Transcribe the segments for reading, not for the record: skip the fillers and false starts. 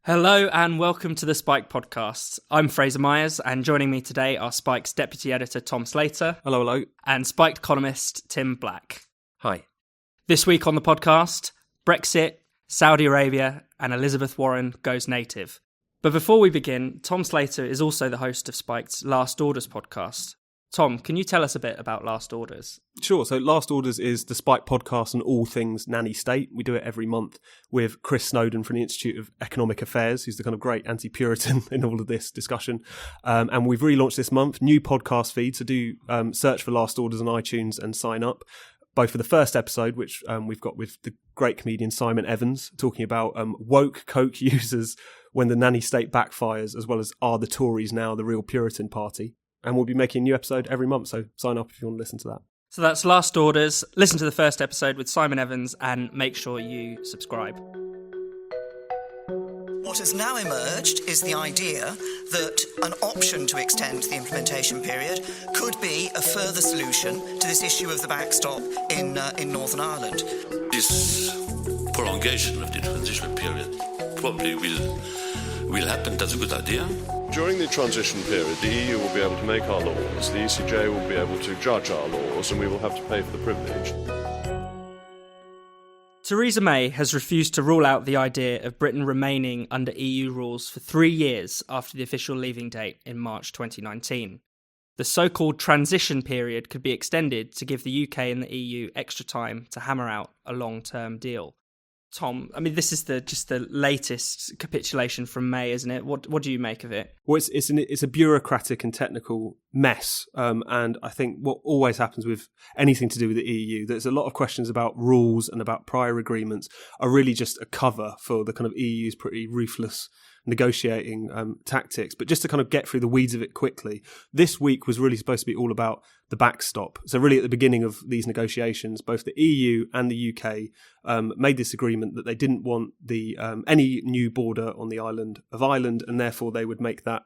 Hello and welcome to the Spike podcast. I'm Fraser Myers, and joining me today are Spike's deputy editor Tom Slater. Hello, hello. And Spike columnist Tim Black. Hi. This week on the podcast, Brexit, Saudi Arabia, and Elizabeth Warren goes native. But before we begin, Tom Slater is also the host of Spike's Last Orders podcast. Tom, can you tell us a bit about Last Orders? Sure. So Last Orders is the Spike podcast on all things nanny state. We do it every month with Chris Snowdon from the Institute of Economic Affairs, who's the kind of great anti-Puritan in all of this discussion. And we've relaunched this month, new podcast feed. So do search for Last Orders on iTunes and sign up. Both for the first episode, which we've got with the great comedian Simon Evans, talking about woke Coke users when the nanny state backfires, as well as are the Tories now the real Puritan party. And we'll be making a new episode every month, so sign up if you want to listen to that. So that's Last Orders. Listen to the first episode with Simon Evans and make sure you subscribe. What has now emerged is the idea that an option to extend the implementation period could be a further solution to this issue of the backstop in Northern Ireland. This prolongation of the transition period probably will happen. That's a good idea. During the transition period, the EU will be able to make our laws, the ECJ will be able to judge our laws, and we will have to pay for the privilege. Theresa May has refused to rule out the idea of Britain remaining under EU rules for 3 years after the official leaving date in March 2019. The so-called transition period could be extended to give the UK and the EU extra time to hammer out a long-term deal. Tom, I mean, this is just the latest capitulation from May, isn't it? What do you make of it? Well, it's a bureaucratic and technical mess, and I think what always happens with anything to do with the EU, there's a lot of questions about rules and about prior agreements are really just a cover for the kind of EU's pretty ruthless negotiating tactics. But just to kind of get through the weeds of it quickly, this week was really supposed to be all about the backstop. So really at the beginning of these negotiations, both the EU and the UK made this agreement that they didn't want any new border on the island of Ireland, and therefore they would make that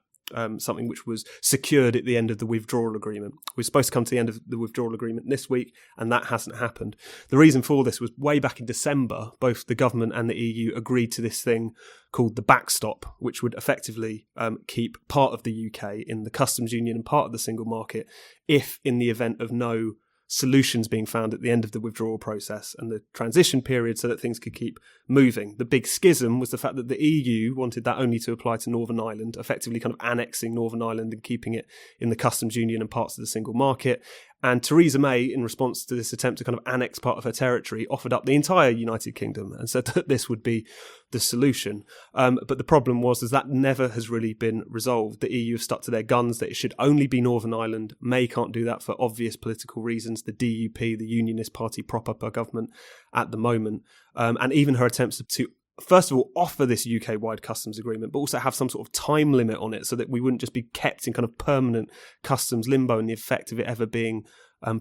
something which was secured at the end of the withdrawal agreement. We're supposed to come to the end of the withdrawal agreement this week, and that hasn't happened. The reason for this was way back in December, both the government and the EU agreed to this thing called the backstop, which would effectively keep part of the UK in the customs union and part of the single market if, in the event of no solutions being found at the end of the withdrawal process and the transition period, so that things could keep moving. The big schism was the fact that the EU wanted that only to apply to Northern Ireland, effectively kind of annexing Northern Ireland and keeping it in the customs union and parts of the single market. And Theresa May, in response to this attempt to kind of annex part of her territory, offered up the entire United Kingdom and said that this would be the solution. But the problem was that never has really been resolved. The EU have stuck to their guns that it should only be Northern Ireland. May can't do that for obvious political reasons. The DUP, the Unionist Party, prop up her government at the moment. And even her attempts to first of all, offer this UK-wide customs agreement, but also have some sort of time limit on it so that we wouldn't just be kept in kind of permanent customs limbo, and the effect of it ever being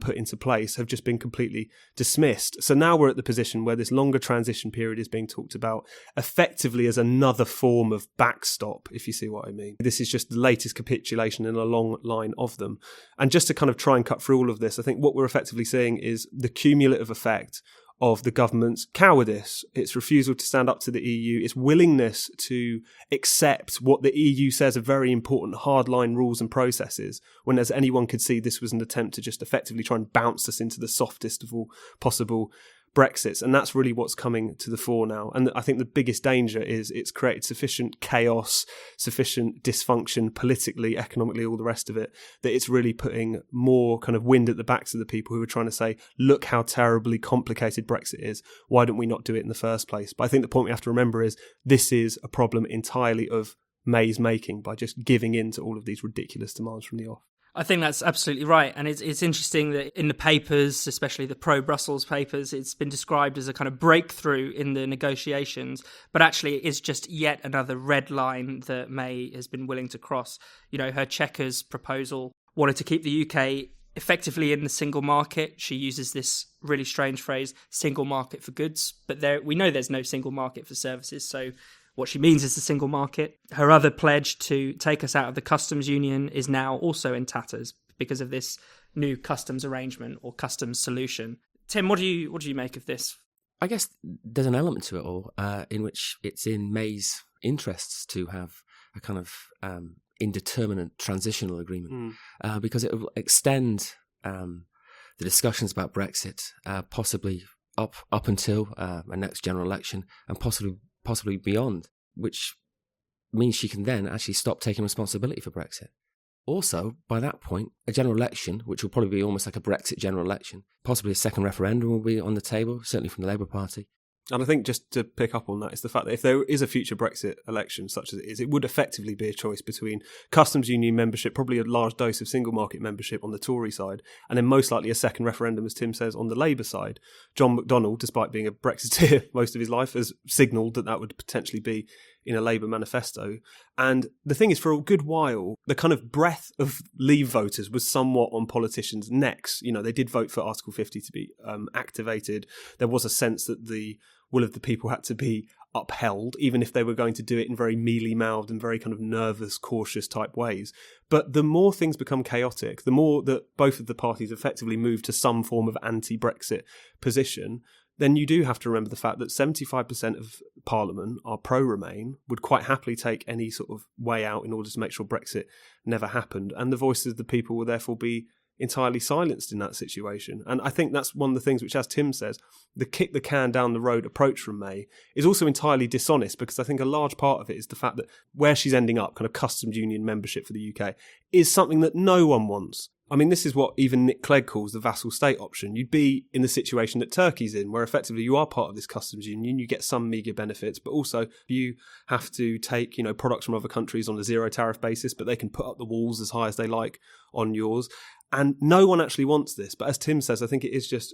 put into place have just been completely dismissed. So now we're at the position where this longer transition period is being talked about effectively as another form of backstop, if you see what I mean. This is just the latest capitulation in a long line of them. And just to kind of try and cut through all of this, I think what we're effectively seeing is the cumulative effect of the government's cowardice, its refusal to stand up to the EU, its willingness to accept what the EU says are very important hardline rules and processes, when as anyone could see this was an attempt to just effectively try and bounce us into the softest of all possible Brexits. And that's really what's coming to the fore now. And I think the biggest danger is it's created sufficient chaos, sufficient dysfunction politically, economically, all the rest of it, that it's really putting more kind of wind at the backs of the people who are trying to say, look how terribly complicated Brexit is. Why don't we not do it in the first place? But I think the point we have to remember is this is a problem entirely of May's making by just giving in to all of these ridiculous demands from the off. I think that's absolutely right. And it's interesting that in the papers, especially the pro-Brussels papers, it's been described as a kind of breakthrough in the negotiations, but actually it is just yet another red line that May has been willing to cross. You know, her Chequers proposal wanted to keep the UK effectively in the single market. She uses this really strange phrase, single market for goods, but we know there's no single market for services, so what she means is the single market. Her other pledge to take us out of the customs union is now also in tatters because of this new customs arrangement or customs solution. Tim, what do you make of this? I guess there's an element to it all in which it's in May's interests to have a kind of indeterminate transitional agreement because it will extend the discussions about Brexit possibly up until a next general election and possibly beyond, which means she can then actually stop taking responsibility for Brexit. Also, by that point, a general election, which will probably be almost like a Brexit general election, possibly a second referendum will be on the table, certainly from the Labour Party. And I think just to pick up on that is the fact that if there is a future Brexit election, such as it is, it would effectively be a choice between customs union membership, probably a large dose of single market membership on the Tory side, and then most likely a second referendum, as Tim says, on the Labour side. John McDonnell, despite being a Brexiteer most of his life, has signalled that would potentially be in a Labour manifesto. And the thing is, for a good while, the kind of breadth of Leave voters was somewhat on politicians' necks. You know, they did vote for Article 50 to be activated. There was a sense that the will of the people had to be upheld, even if they were going to do it in very mealy-mouthed and very kind of nervous, cautious type ways. But the more things become chaotic, the more that both of the parties effectively move to some form of anti-Brexit position, then you do have to remember the fact that 75% of Parliament are pro-Remain, would quite happily take any sort of way out in order to make sure Brexit never happened, and the voices of the people will therefore be entirely silenced in that situation. And I think that's one of the things which, as Tim says, the kick the can down the road approach from May is also entirely dishonest, because I think a large part of it is the fact that where she's ending up, kind of customs union membership for the UK, is something that no one wants. I mean, this is what even Nick Clegg calls the vassal state option. You'd be in the situation that Turkey's in, where effectively you are part of this customs union, you get some meagre benefits, but also you have to take, you know, products from other countries on a zero tariff basis, but they can put up the walls as high as they like on yours. And no one actually wants this. But as Tim says, I think it is just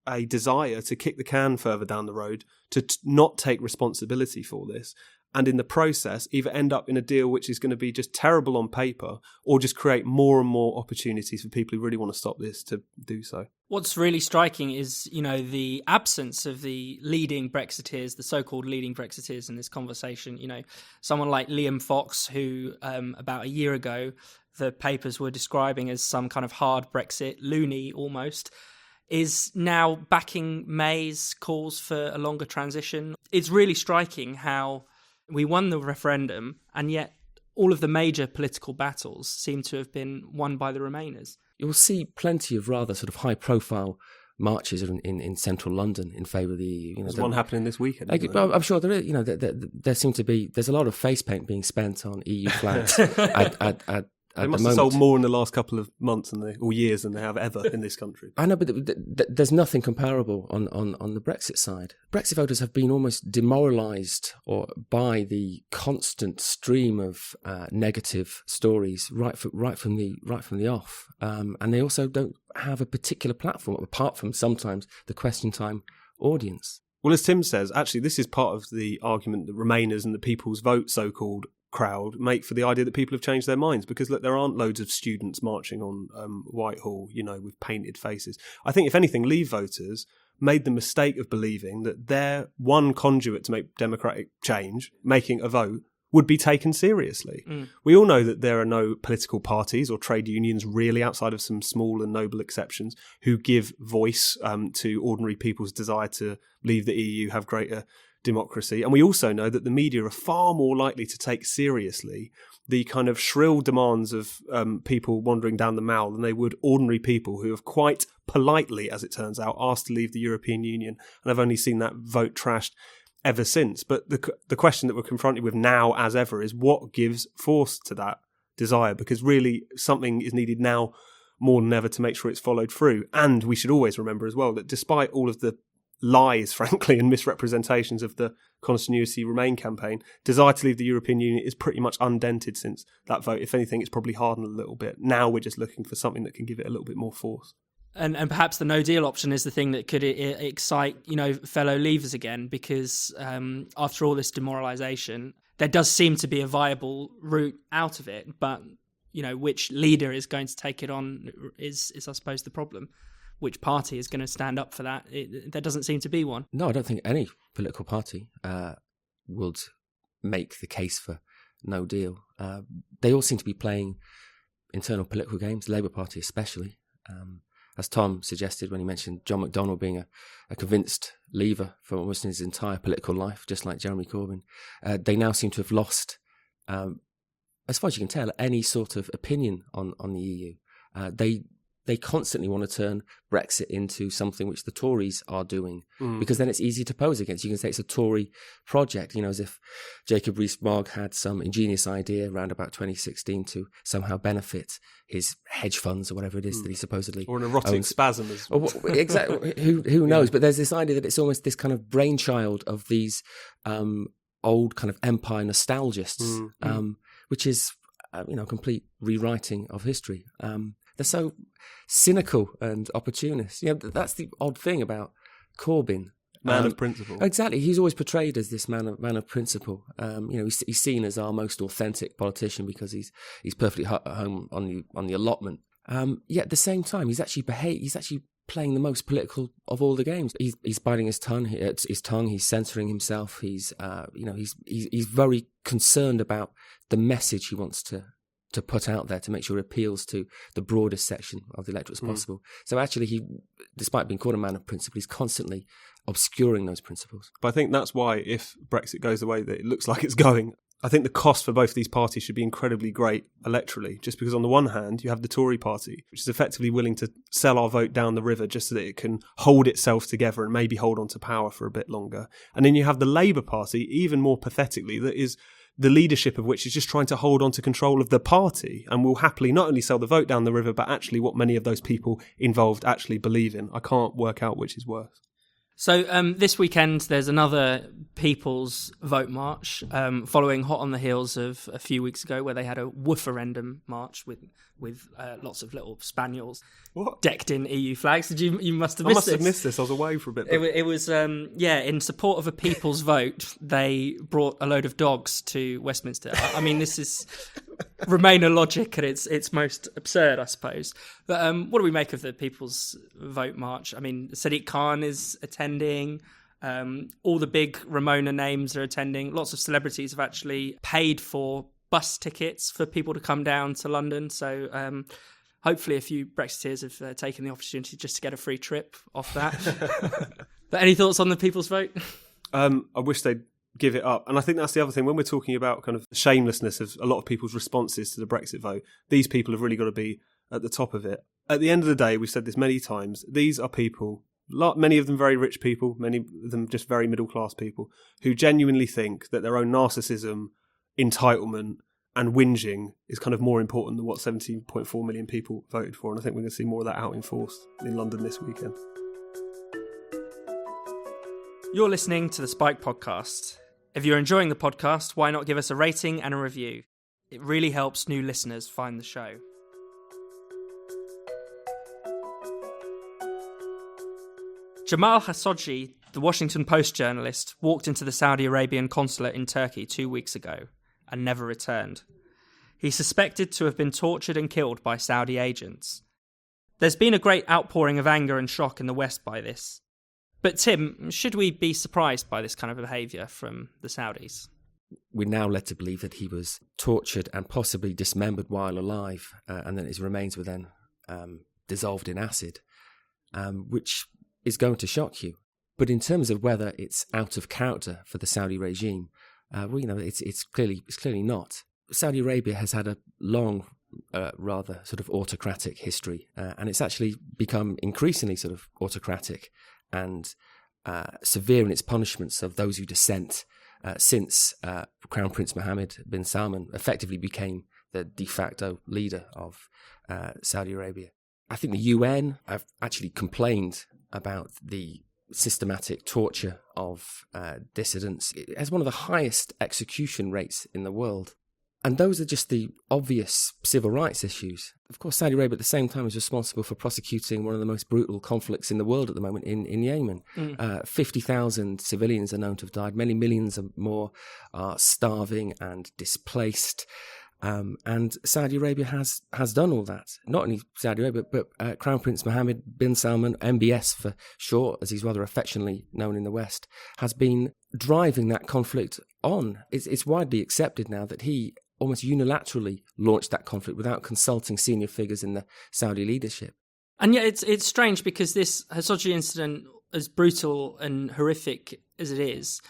a desire to kick the can further down the road, to not take responsibility for this, and in the process either end up in a deal which is going to be just terrible on paper, or just create more and more opportunities for people who really want to stop this to do so. What's really striking is, you know, the absence of the leading Brexiteers, the so-called leading Brexiteers in this conversation. You know, someone like Liam Fox, who about a year ago the papers were describing as some kind of hard Brexit loony almost, is now backing May's calls for a longer transition. It's really striking how we won the referendum, and yet all of the major political battles seem to have been won by the Remainers. You'll see plenty of rather sort of high-profile marches in central London in favour of the EU. You know, there's one happening this weekend. I'm sure there is. You know, there seem to be. There's a lot of face paint being spent on EU flags they must have sold more in the last couple of months or years than they have ever in this country. I know, but there's nothing comparable on the Brexit side. Brexit voters have been almost demoralised by the constant stream of negative stories right from the off, and they also don't have a particular platform apart from sometimes the Question Time audience. Well, as Tim says, actually, this is part of the argument that Remainers and the People's Vote so-called crowd make for the idea that people have changed their minds, because look, there aren't loads of students marching on Whitehall, you know, with painted faces. I think if anything, Leave voters made the mistake of believing that their one conduit to make democratic change, making a vote, would be taken seriously. We all know that there are no political parties or trade unions really, outside of some small and noble exceptions, who give voice to ordinary people's desire to leave the EU, have greater democracy. And we also know that the media are far more likely to take seriously the kind of shrill demands of people wandering down the Mall than they would ordinary people who have quite politely, as it turns out, asked to leave the European Union. And I've only seen that vote trashed ever since. But the question that we're confronted with now as ever is what gives force to that desire, because really something is needed now more than ever to make sure it's followed through. And we should always remember as well that despite all of the lies, frankly, and misrepresentations of the Continuity Remain campaign, desire to leave the European Union is pretty much undented since that vote. If anything, it's probably hardened a little bit. Now we're just looking for something that can give it a little bit more force. And perhaps the no deal option is the thing that could excite, you know, fellow Leavers again, because after all this demoralisation, there does seem to be a viable route out of it. But, you know, which leader is going to take it on is I suppose, the problem. Which party is going to stand up for that? There doesn't seem to be one. No, I don't think any political party would make the case for no deal. They all seem to be playing internal political games, the Labour Party especially. as Tom suggested when he mentioned John McDonnell being a convinced leaver for almost his entire political life, just like Jeremy Corbyn, they now seem to have lost, as far as you can tell, any sort of opinion on the EU. They constantly want to turn Brexit into something which the Tories are doing, because then it's easy to pose against. You can say it's a Tory project, as if Jacob Rees-Mogg had some ingenious idea around about 2016 to somehow benefit his hedge funds or whatever it is that he supposedly or an erotic owns. spasm. Exactly. Who knows? But there's this idea that it's almost this kind of brainchild of these old kind of empire nostalgists, which is complete rewriting of history. They're so cynical and opportunist. That's the odd thing about Corbyn. Man of principle. Exactly. He's always portrayed as this man of principle. He's seen as our most authentic politician because he's perfectly at home on the allotment. Yet at the same time, he's actually playing the most political of all the games. He's biting his tongue. He's censoring himself. He's very concerned about the message he wants to put out there to make sure it appeals to the broadest section of the electorate as possible. So actually, he, despite being called a man of principle, he's constantly obscuring those principles. But I think that's why, if Brexit goes the way that it looks like it's going, I think the cost for both these parties should be incredibly great electorally, just because on the one hand, you have the Tory party, which is effectively willing to sell our vote down the river just so that it can hold itself together and maybe hold on to power for a bit longer. And then you have the Labour Party, even more pathetically, that is the leadership of which is just trying to hold on to control of the party and will happily not only sell the vote down the river, but actually what many of those people involved actually believe in. I can't work out which is worse. So this weekend, there's another People's Vote March, following hot on the heels of a few weeks ago where they had a wooferendum march with lots of little spaniels decked in EU flags. You must have missed this. I must have missed this. I was away for a bit. It was in support of a people's vote, they brought a load of dogs to Westminster. I mean, this is Remainer logic at its most absurd, I suppose. But what do we make of the People's Vote March? I mean, Sadiq Khan is attending. All the big Ramona names are attending. Lots of celebrities have actually paid for bus tickets for people to come down to London. So hopefully a few Brexiteers have taken the opportunity just to get a free trip off that. But any thoughts on the People's Vote? I wish they'd give it up. And I think that's the other thing. When we're talking about kind of the shamelessness of a lot of people's responses to the Brexit vote, these people have really got to be at the top of it. At the end of the day, we've said this many times, these are people, many of them very rich people, many of them just very middle-class people, who genuinely think that their own narcissism, entitlement and whinging is kind of more important than what 17.4 million people voted for. And I think we're going to see more of that out in force in London this weekend. You're listening to the Spike Podcast. If you're enjoying the podcast, why not give us a rating and a review? It really helps new listeners find the show. Jamal Khashoggi, the Washington Post journalist, walked into the Saudi Arabian consulate in Turkey 2 weeks ago and never returned. He's suspected to have been tortured and killed by Saudi agents. There's been a great outpouring of anger and shock in the West by this. But Tim, should we be surprised by this kind of behaviour from the Saudis? We're now led to believe that he was tortured and possibly dismembered while alive, and then his remains were then dissolved in acid, which is going to shock you. But in terms of whether it's out of character for the Saudi regime, it's clearly not. Saudi Arabia has had a long, rather sort of autocratic history, and it's actually become increasingly sort of autocratic and severe in its punishments of those who dissent since Crown Prince Mohammed bin Salman effectively became the de facto leader of Saudi Arabia. I think the UN have actually complained about the systematic torture of dissidents. It has one of the highest execution rates in the world. And those are just the obvious civil rights issues. Of course, Saudi Arabia at the same time is responsible for prosecuting one of the most brutal conflicts in the world at the moment in Yemen. 50,000 civilians are known to have died. Many millions more are starving and displaced. And Saudi Arabia has done all that. Not only Saudi Arabia, but Crown Prince Mohammed bin Salman, MBS for short, as he's rather affectionately known in the West, has been driving that conflict on. It's widely accepted now that he almost unilaterally launched that conflict without consulting senior figures in the Saudi leadership. And yet it's strange because this Khashoggi incident, as brutal and horrific as it is,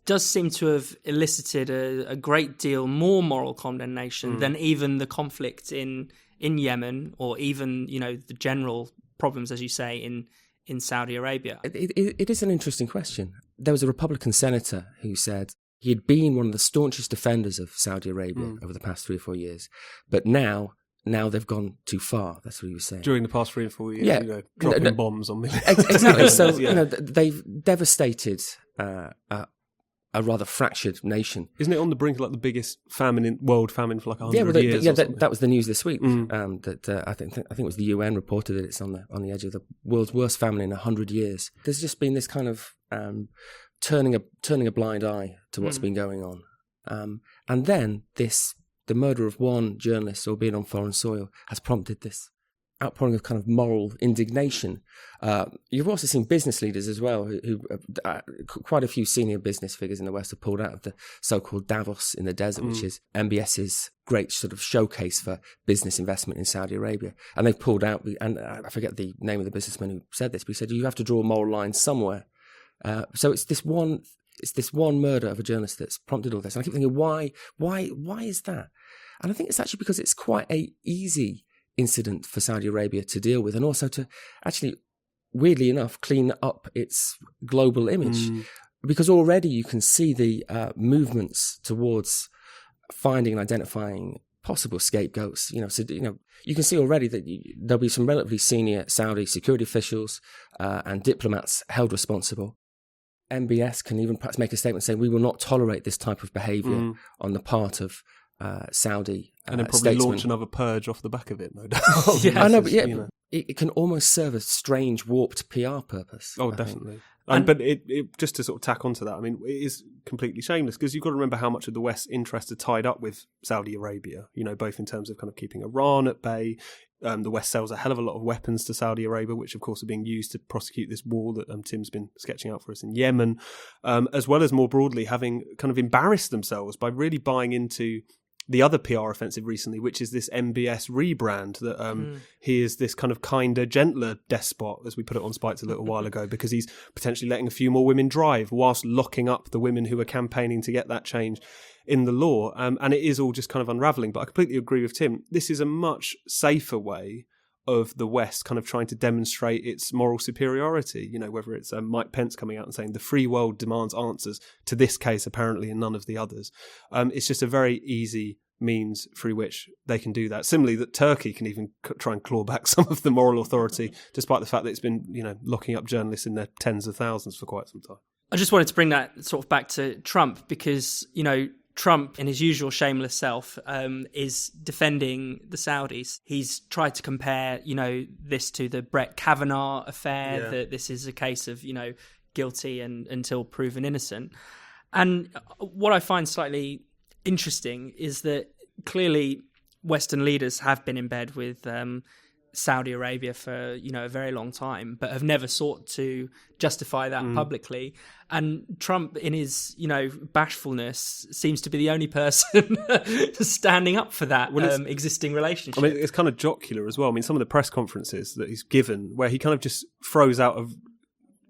does seem to have elicited a great deal more moral condemnation than even the conflict in Yemen, or even, the general problems, as you say, in Saudi Arabia. It is an interesting question. There was a Republican senator who said he had been one of the staunchest defenders of Saudi Arabia over the past 3 or 4 years, but now they've gone too far. That's what he was saying. During the past 3 or 4 years, dropping bombs on millions. Exactly. So they've devastated a rather fractured nation. Isn't it on the brink of the biggest world famine for 100 years? Yeah, that was the news this week. I think it was the UN reported that it's on the edge of the world's worst famine in 100 years. There's just been this kind of turning a blind eye to what's been going on, and then the murder of one journalist, albeit on foreign soil, has prompted this outpouring of kind of moral indignation. You've also seen business leaders as well, who quite a few senior business figures in the West have pulled out of the so-called Davos in the desert, which is MBS's great sort of showcase for business investment in Saudi Arabia. And they've pulled out, and I forget the name of the businessman who said this, but he said, you have to draw a moral line somewhere. So it's this one murder of a journalist that's prompted all this. And I keep thinking, why is that? And I think it's actually because it's quite a easy incident for Saudi Arabia to deal with, and also to actually, weirdly enough, clean up its global image, because already you can see the movements towards finding and identifying possible scapegoats. You can see already that there'll be some relatively senior Saudi security officials and diplomats held responsible. MBS can even perhaps make a statement saying we will not tolerate this type of behaviour on the part of Saudi and then probably statesmen. Launch another purge off the back of it, no doubt. I know, but it can almost serve a strange, warped PR purpose. Oh, definitely. But it just to sort of tack onto that, I mean, it is completely shameless, because you've got to remember how much of the West's interests are tied up with Saudi Arabia, both in terms of kind of keeping Iran at bay. The West sells a hell of a lot of weapons to Saudi Arabia, which of course are being used to prosecute this war that Tim's been sketching out for us in Yemen, as well as more broadly having kind of embarrassed themselves by really buying into the other PR offensive recently, which is this MBS rebrand that he is this kind of kinder, gentler despot, as we put it on Spiked a little while ago, because he's potentially letting a few more women drive whilst locking up the women who are campaigning to get that change in the law. And it is all just kind of unravelling. But I completely agree with Tim. This is a much safer way of the West kind of trying to demonstrate its moral superiority, whether it's Mike Pence coming out and saying the free world demands answers to this case apparently and none of the others. It's just a very easy means through which they can do that. Similarly, that Turkey can even try and claw back some of the moral authority, despite the fact that it's been, locking up journalists in their tens of thousands for quite some time. I just wanted to bring that sort of back to Trump, because, Trump, in his usual shameless self, is defending the Saudis. He's tried to compare, this to the Brett Kavanaugh affair, that this is a case of, guilty and until proven innocent. And what I find slightly interesting is that clearly Western leaders have been in bed with Saudi Arabia for a very long time, but have never sought to justify that publicly. And Trump, in his bashfulness, seems to be the only person standing up for that existing relationship. I mean, it's kind of jocular as well. I mean, some of the press conferences that he's given, where he kind of just throws out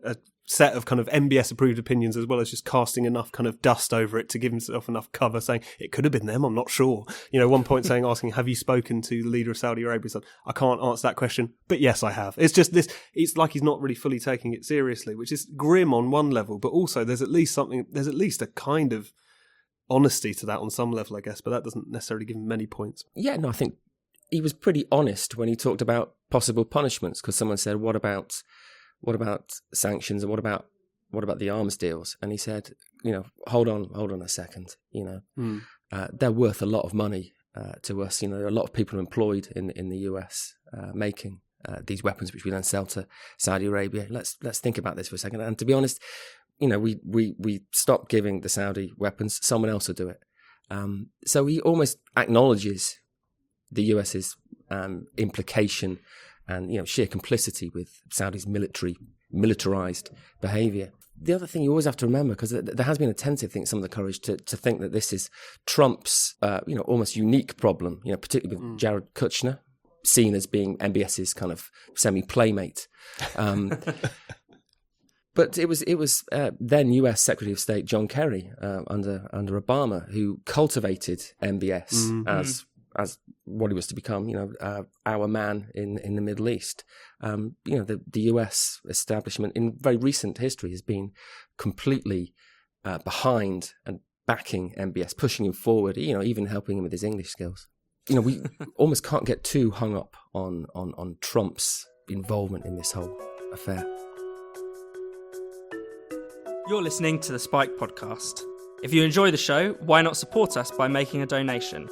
a set of kind of MBS approved opinions, as well as just casting enough kind of dust over it to give himself enough cover, saying it could have been them, I'm not sure. One point asking, have you spoken to the leader of Saudi Arabia? He said, I can't answer that question, but yes, I have. It's just this, it's like he's not really fully taking it seriously, which is grim on one level, but also there's at least a kind of honesty to that on some level, I guess, but that doesn't necessarily give him many points. Yeah, no, I think he was pretty honest when he talked about possible punishments, because someone said, what about sanctions, and what about the arms deals? And he said, hold on a second, they're worth a lot of money to us. A lot of people are employed in the US making these weapons, which we then sell to Saudi Arabia. Let's think about this for a second. And to be honest, we stop giving the Saudi weapons, someone else will do it. So he almost acknowledges the US's implication and sheer complicity with Saudi's militarized behaviour. The other thing you always have to remember, because there has been a tendency, I think, some of the courage to think that this is Trump's almost unique problem, particularly with Jared Kushner, seen as being MBS's kind of semi-playmate. But it was then US Secretary of State John Kerry under Obama who cultivated MBS as what he was to become, our man in the Middle East. The US establishment in very recent history has been completely behind and backing MBS, pushing him forward, even helping him with his English skills. We almost can't get too hung up on Trump's involvement in this whole affair. You're listening to the Spike Podcast. If you enjoy the show, why not support us by making a donation?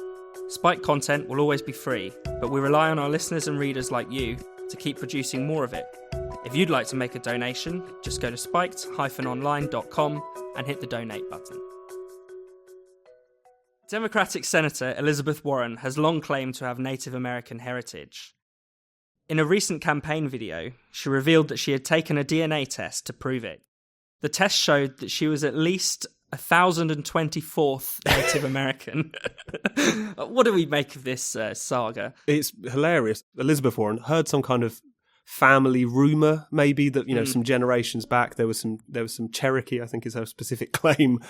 Spike content will always be free, but we rely on our listeners and readers like you to keep producing more of it. If you'd like to make a donation, just go to spiked-online.com and hit the donate button. Democratic Senator Elizabeth Warren has long claimed to have Native American heritage. In a recent campaign video, she revealed that she had taken a DNA test to prove it. The test showed that she was at least 1,024th Native American. What do we make of this saga? It's hilarious. Elizabeth Warren heard some kind of family rumor, maybe that some generations back there was some Cherokee, I think is her specific claim,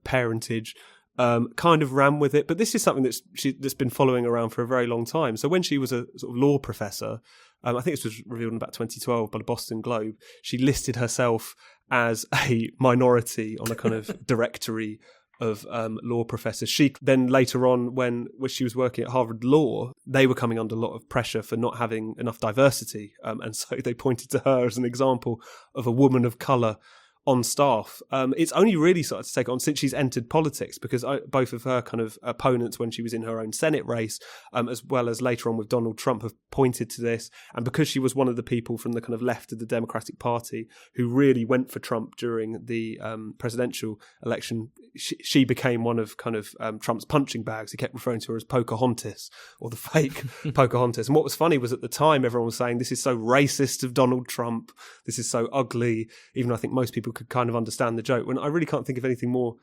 parentage. Kind of ran with it, but this is something that's been following around for a very long time. So when she was a sort of law professor, I think this was revealed in about 2012 by the Boston Globe, she listed herself as a minority on a kind of directory of law professors. She then later on, when she was working at Harvard Law, they were coming under a lot of pressure for not having enough diversity, and so they pointed to her as an example of a woman of colour on staff. It's only really started to take on since she's entered politics, because both of her kind of opponents when she was in her own Senate race, as well as later on with Donald Trump, have pointed to this. And because she was one of the people from the kind of left of the Democratic Party who really went for Trump during the presidential election, she became one of kind of Trump's punching bags. He kept referring to her as Pocahontas, or the fake Pocahontas. And what was funny was at the time everyone was saying, this is so racist of Donald Trump, this is so ugly, even I think most people could kind of understand the joke, when I really can't think of anything more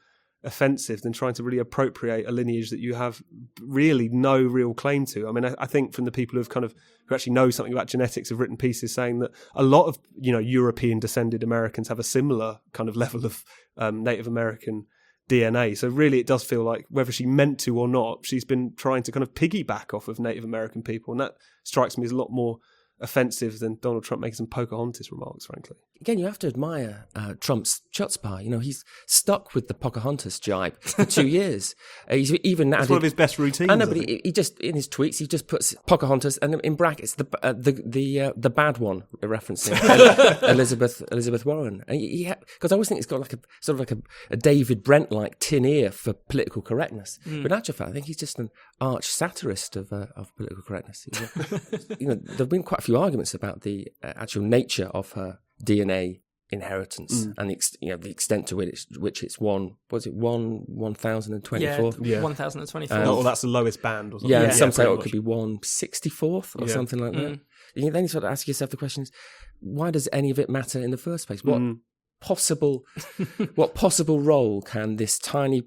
offensive than trying to really appropriate a lineage that you have really no real claim to. I mean, I think from the people who actually know something about genetics have written pieces saying that a lot of European descended Americans have a similar kind of level of Native American DNA. So really it does feel like, whether she meant to or not, she's been trying to kind of piggyback off of Native American people, and that strikes me as a lot more offensive than Donald Trump making some Pocahontas remarks, frankly. Again, you have to admire Trump's chutzpah. He's stuck with the Pocahontas jibe for 2 years. He's even That's one of his best routines. I know, but he just, in his tweets, he just puts Pocahontas and in brackets the bad one, referencing Elizabeth Warren. Because I always think it's got like a sort of like a David Brent-like tin ear for political correctness. But in actual fact, I think he's just an arch satirist of political correctness. There've been quite a few arguments about the actual nature of her DNA inheritance and the extent to which it's 1,024th? Yeah, 1,024th. Well, that's the lowest band or something. Yeah, and some say it could be 164th or something like that. And then you sort of ask yourself the question is, why does any of it matter in the first place? What possible role can this tiny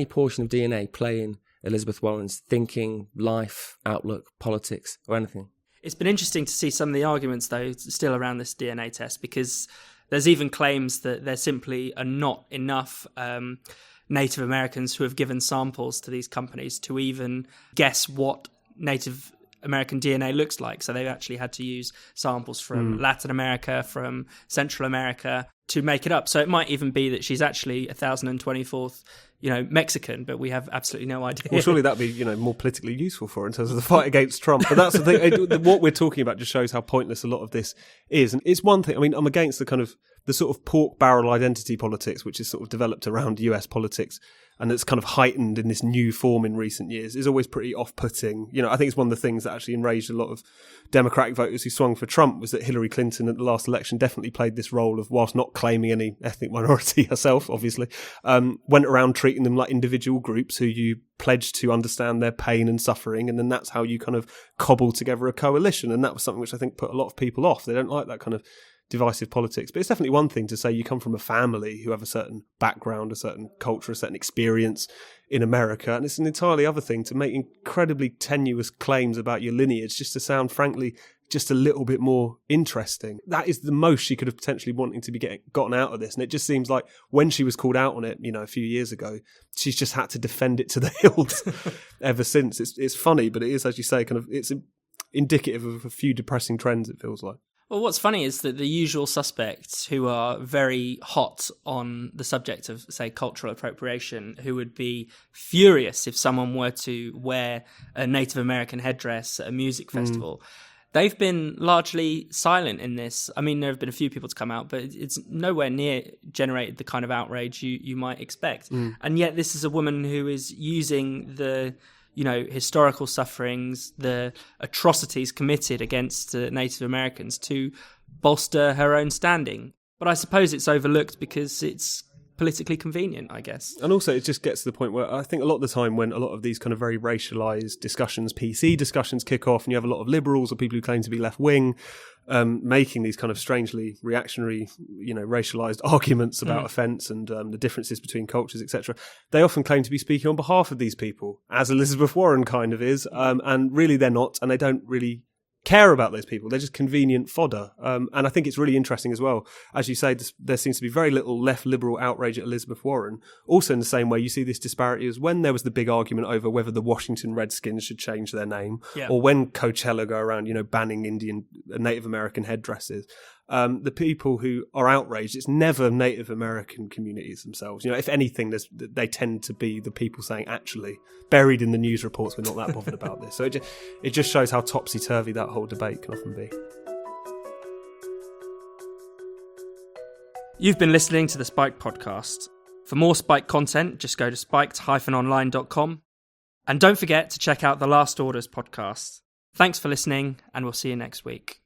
portion of DNA play in Elizabeth Warren's thinking, life, outlook, politics, or anything? It's been interesting to see some of the arguments, though, still around this DNA test, because there's even claims that there simply are not enough Native Americans who have given samples to these companies to even guess what Native American DNA looks like. So they've actually had to use samples from Latin America, from Central America to make it up. So it might even be that she's actually 1,024th, Mexican, but we have absolutely no idea. Well, surely that'd be, more politically useful for her in terms of the fight against Trump. But that's the thing. What we're talking about just shows how pointless a lot of this is. And it's one thing. I mean, I'm against the sort of pork barrel identity politics, which is sort of developed around US politics, and it's kind of heightened in this new form in recent years, is always pretty off-putting. I think it's one of the things that actually enraged a lot of Democratic voters who swung for Trump, was that Hillary Clinton at the last election definitely played this role of, whilst not claiming any ethnic minority herself, obviously, went around treating them like individual groups who you pledged to understand their pain and suffering, and then that's how you kind of cobble together a coalition. And that was something which I think put a lot of people off. They don't like that kind of divisive politics. But it's definitely one thing to say you come from a family who have a certain background, a certain culture, a certain experience in America. And it's an entirely other thing to make incredibly tenuous claims about your lineage just to sound, frankly, just a little bit more interesting. That is the most she could have potentially wanting to be gotten out of this. And it just seems like when she was called out on it, a few years ago, she's just had to defend it to the hilt ever since. It's funny, but it is, as you say, it's indicative of a few depressing trends, it feels like. Well, what's funny is that the usual suspects who are very hot on the subject of, say, cultural appropriation, who would be furious if someone were to wear a Native American headdress at a music festival, they've been largely silent in this. I mean, there have been a few people to come out, but it's nowhere near generated the kind of outrage you might expect. And yet this is a woman who is using the historical sufferings, the atrocities committed against Native Americans to bolster her own standing. But I suppose it's overlooked because it's politically convenient, I guess. And also it just gets to the point where I think a lot of the time when a lot of these kind of very racialised discussions, PC discussions kick off, and you have a lot of liberals or people who claim to be left-wing making these kind of strangely reactionary, racialised arguments about offence and the differences between cultures, etc. They often claim to be speaking on behalf of these people, as Elizabeth Warren kind of is, and really they're not, and they don't really care about those people. They're just convenient fodder. And I think it's really interesting as well. As you say, there seems to be very little left liberal outrage at Elizabeth Warren. Also in the same way, you see this disparity as when there was the big argument over whether the Washington Redskins should change their name, or when Coachella go around, banning Native American headdresses. The people who are outraged, it's never Native American communities themselves. If anything, they tend to be the people saying, actually, buried in the news reports, we're not that bothered about this. So it just shows how topsy-turvy that whole debate can often be. You've been listening to the Spike podcast. For more Spike content, just go to spiked-online.com. And don't forget to check out the Last Orders podcast. Thanks for listening, and we'll see you next week.